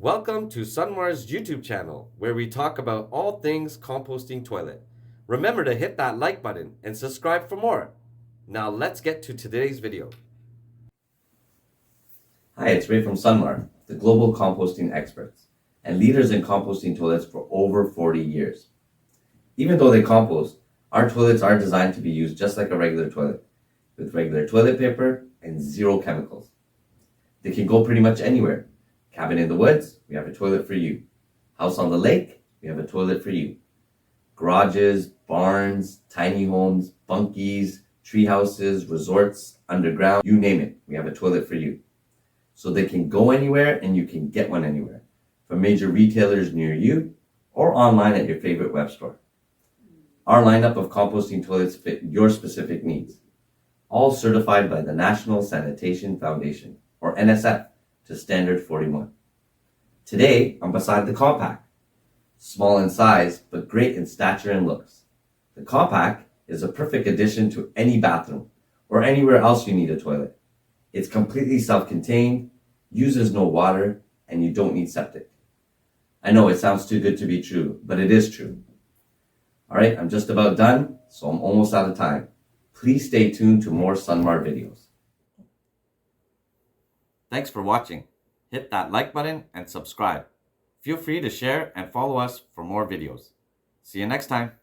Welcome to Sunmar's YouTube channel, where we talk about all things composting toilet. Remember to hit that like button and subscribe for more. Now let's get to today's video. Hi, it's Ray from Sunmar, the global composting experts and leaders in composting toilets for over 40 years. Even though they compost, our toilets are designed to be used just like a regular toilet, with regular toilet paper and zero chemicals. They can go pretty much anywhere. Cabin in the woods, we have a toilet for you. House on the lake, we have a toilet for you. Garages, barns, tiny homes, bunkies, tree houses, resorts, underground, you name it, we have a toilet for you. So they can go anywhere and you can get one anywhere, from major retailers near you or online at your favorite web store. Our lineup of composting toilets fit your specific needs, all certified by the National Sanitation Foundation, or NSF, to Standard 41. Today, I'm beside the Compact. Small in size, but great in stature and looks. The Compact is a perfect addition to any bathroom or anywhere else you need a toilet. It's completely self-contained, uses no water, and you don't need septic. I know it sounds too good to be true, but it is true. All right, I'm just about done, so I'm almost out of time. Please stay tuned to more Sunmar videos. Thanks for watching. Hit that like button and subscribe. Feel free to share and follow us for more videos. See you next time.